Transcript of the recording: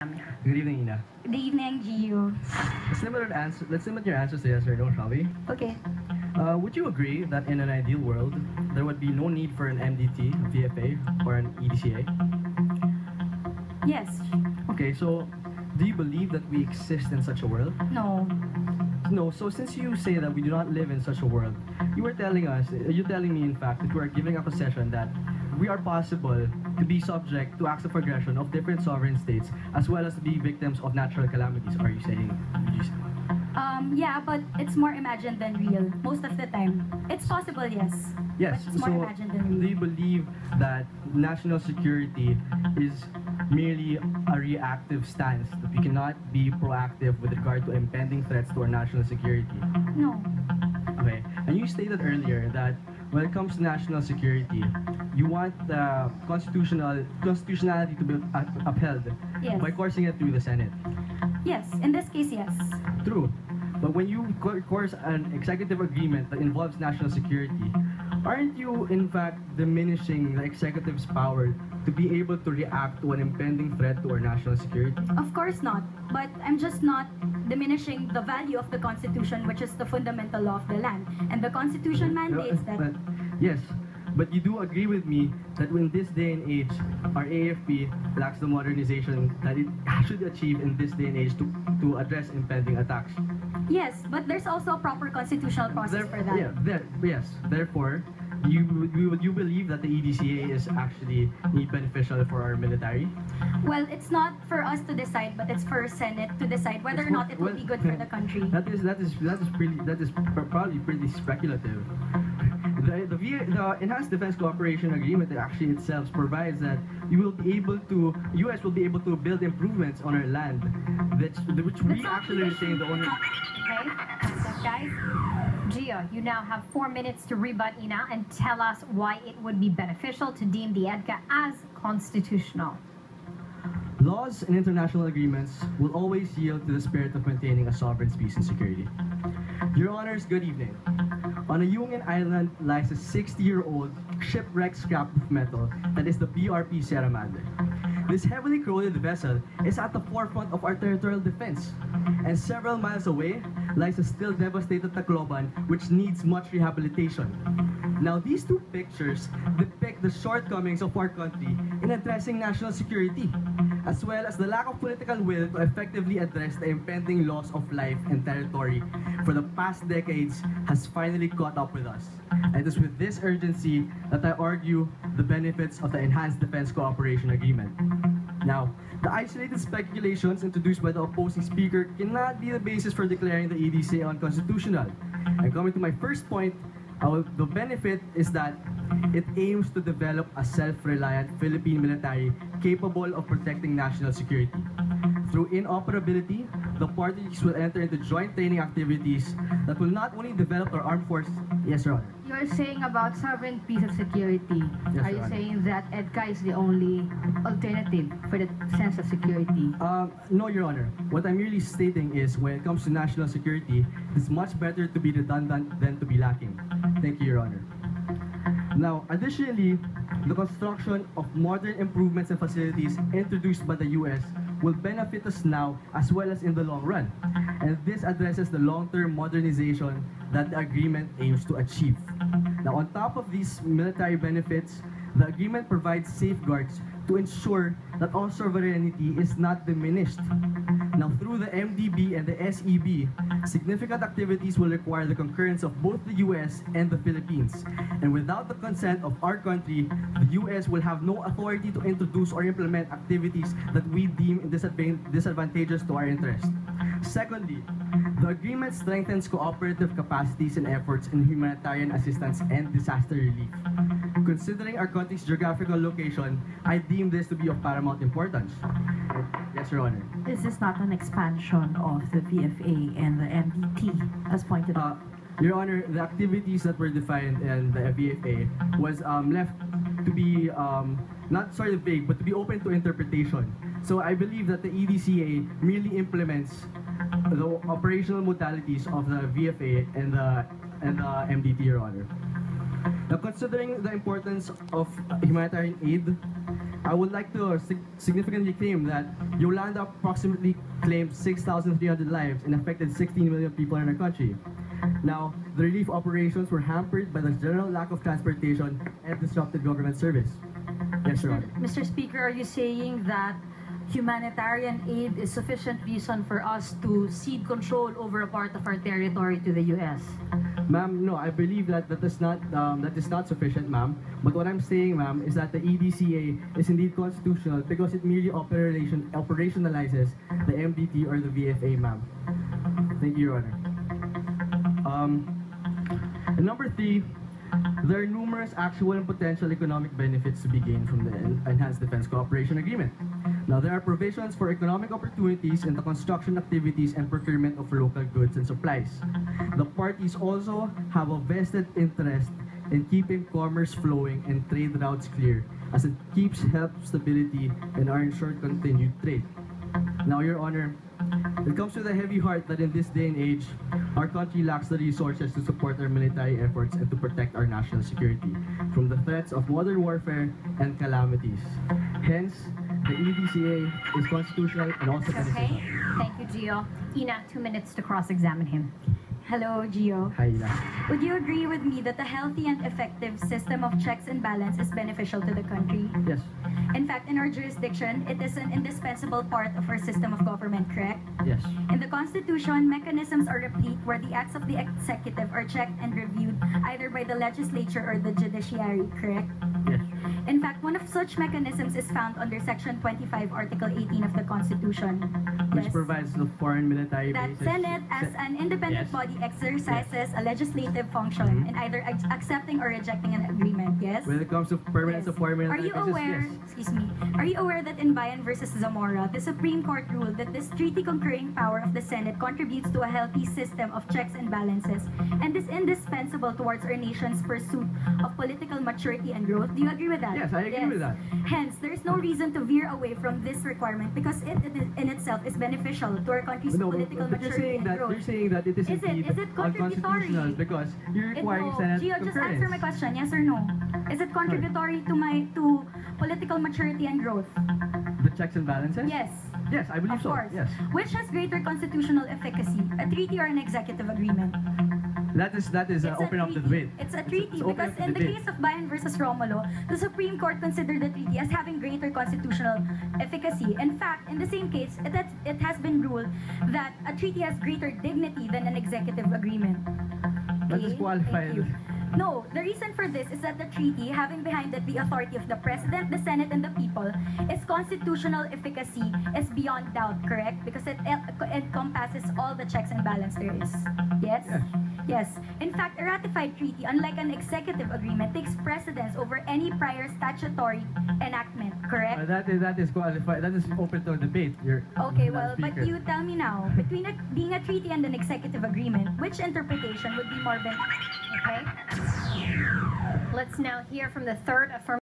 Good evening, Ina. Good evening, Gio. Let's limit your answers to yes or no, shall we? Okay. Would you agree that in an ideal world, there would be no need for an MDT, a VFA, or an EDCA? Yes. Okay, so do you believe that we exist in such a world? No. No, so since you say that we do not live in such a world, you're telling me in fact that you are giving a concession that we are possible to be subject to acts of aggression of different sovereign states as well as to be victims of natural calamities, are you saying? Yeah, but it's more imagined than real most of the time. It's possible, yes. Yes, But it's more so imagined than do real. you believe that national security is merely a reactive stance, that we cannot be proactive with regard to impending threats to our national security? No. Okay, and you stated earlier that when it comes to national security, you want the constitutionality to be upheld Yes. by coursing it through the Senate. Yes. In this case, yes. True, but when you course an executive agreement that involves national security, aren't you in fact diminishing the executive's power to be able to react to an impending threat to our national security? Of course not. But I'm just not diminishing the value of the Constitution, which is the fundamental law of the land. And the Constitution mandates that. Yes, but you do agree with me that in this day and age, our AFP lacks the modernization that it should achieve in this day and age to address impending attacks. Yes, but there's also a proper constitutional process for that. Yes. Therefore, you believe that the EDCA is actually beneficial for our military? Well, it's not for us to decide, but it's for Senate to decide whether or not it will be good for the country. That is probably pretty speculative. The Enhanced Defense Cooperation Agreement actually itself provides that U.S. will be able to build improvements on our land, which we actually retain the ownership. Okay, so guys, Gio, you now have 4 minutes to rebut Ina and tell us why it would be beneficial to deem the EDCA as constitutional. Laws and international agreements will always yield to the spirit of maintaining a sovereign's peace and security. Your Honors, good evening. On a Union Island lies a 60-year-old shipwrecked scrap of metal that is the BRP Sierra Madre. This heavily corroded vessel is at the forefront of our territorial defense, and several miles away lies a still devastated Tacloban which needs much rehabilitation. Now, these two pictures depict the shortcomings of our country in addressing national security, as well as the lack of political will to effectively address the impending loss of life and territory for the past decades has finally caught up with us. And it is with this urgency that I argue the benefits of the Enhanced Defense Cooperation Agreement. Now, the isolated speculations introduced by the opposing speaker cannot be the basis for declaring the EDCA unconstitutional. And coming to my first point, the benefit is that it aims to develop a self-reliant Philippine military capable of protecting national security. Through interoperability, the parties will enter into joint training activities that will not only develop our armed forces. Yes, Your Honor. You're saying about sovereign peace and security. Yes, Are Your you Honor. saying that EDCA is the only alternative for the sense of security? No, Your Honor. What I'm merely stating is when it comes to national security, it's much better to be redundant than to be lacking. Thank you, Your Honor. Now, additionally, the construction of modern improvements and facilities introduced by the U.S. will benefit us now as well as in the long run. And this addresses the long-term modernization that the agreement aims to achieve. Now, on top of these military benefits, the agreement provides safeguards to ensure that our sovereignty is not diminished. Now, through the MDB and the SEB, significant activities will require the concurrence of both the U.S. and the Philippines. And without the consent of our country, the U.S. will have no authority to introduce or implement activities that we deem disadvantageous to our interest. Secondly, the agreement strengthens cooperative capacities and efforts in humanitarian assistance and disaster relief. Considering our country's geographical location, I deem this to be of paramount importance. Yes, Your Honor. This is not an expansion of the VFA and the MDT, as pointed out. Your Honor, the activities that were defined in the VFA was left to be not sort of vague, but to be open to interpretation. So I believe that the EDCA merely implements the operational modalities of the VFA and the MDT, Your Honor. Now, considering the importance of humanitarian aid, I would like to significantly claim that Yolanda approximately claimed 6,300 lives and affected 16 million people in our country. Now, the relief operations were hampered by the general lack of transportation and disrupted government service. Yes, Your Honor. Mr. Speaker, are you saying that humanitarian aid is sufficient reason for us to cede control over a part of our territory to the U.S.? Ma'am, no, I believe that is not sufficient, ma'am. But what I'm saying, ma'am, is that the EDCA is indeed constitutional because it merely operationalizes the MDT or the VFA, ma'am. Thank you, Your Honor. And number 3, there are numerous actual and potential economic benefits to be gained from the Enhanced Defense Cooperation Agreement. Now, there are provisions for economic opportunities in the construction activities and procurement of local goods and supplies. The parties also have a vested interest in keeping commerce flowing and trade routes clear, as it keeps health stability and our ensured continued trade. Now, Your Honor, it comes with a heavy heart that in this day and age, our country lacks the resources to support our military efforts and to protect our national security from the threats of modern warfare and calamities. Hence, the EDCA is constitutional and also beneficial. Okay, thank you, Gio. Ina, 2 minutes to cross-examine him. Hello, Gio. Hi, Ina. Would you agree with me that a healthy and effective system of checks and balance is beneficial to the country? Yes. In fact, in our jurisdiction, it is an indispensable part of our system of government, correct? Yes. In the Constitution, mechanisms are replete where the acts of the executive are checked and reviewed either by the legislature or the judiciary, correct? Yes. In fact, one of such mechanisms is found under Section 25, Article 18 of the Constitution. Which Yes. provides the foreign military That bases. Senate, as an independent Yes. body, exercises a legislative function in either accepting or rejecting an agreement, yes? When it comes to permanence of foreign Are military you bases, aware, yes. excuse me, are you aware that in Bayan versus Zamora, the Supreme Court ruled that this treaty conferring power of the Senate contributes to a healthy system of checks and balances and is indispensable towards our nation's pursuit of political maturity and growth? Do you agree with that? Yes, I agree with that. Hence, there is no reason to veer away from this requirement because it in itself is beneficial to our country's No, political but you're maturity saying and that growth. you're saying that it is Is it indeed contributory? unconstitutional because you're requiring No, Senate Gio, just concurrence. answer my question, yes or no? Is it contributory to political maturity and growth? The checks and balances? Yes. Yes, I believe Of so. course. Yes. Which has greater constitutional efficacy, a treaty or an executive agreement? That is It's a open up the treaty. debate. It's a treaty It's open because up the in the debate. case of Bayan versus Romulo, the Supreme Court considered the treaty as having greater constitutional efficacy. In fact, in the same case, it has been ruled that a treaty has greater dignity than an executive agreement. That is Okay? qualified. Thank you. No, the reason for this is that the treaty, having behind it the authority of the President, the Senate, and the people, its constitutional efficacy is beyond doubt, correct? Because it encompasses all the checks and balance there is. Yes? Yes. Yes. In fact, a ratified treaty, unlike an executive agreement, takes precedence over any prior statutory enactment, correct? That is qualified. That is open to debate. Okay, Madam well, but Speaker. you tell me now, between being a treaty and an executive agreement, which interpretation would be more beneficial? Okay. Let's now hear from the third affirmative.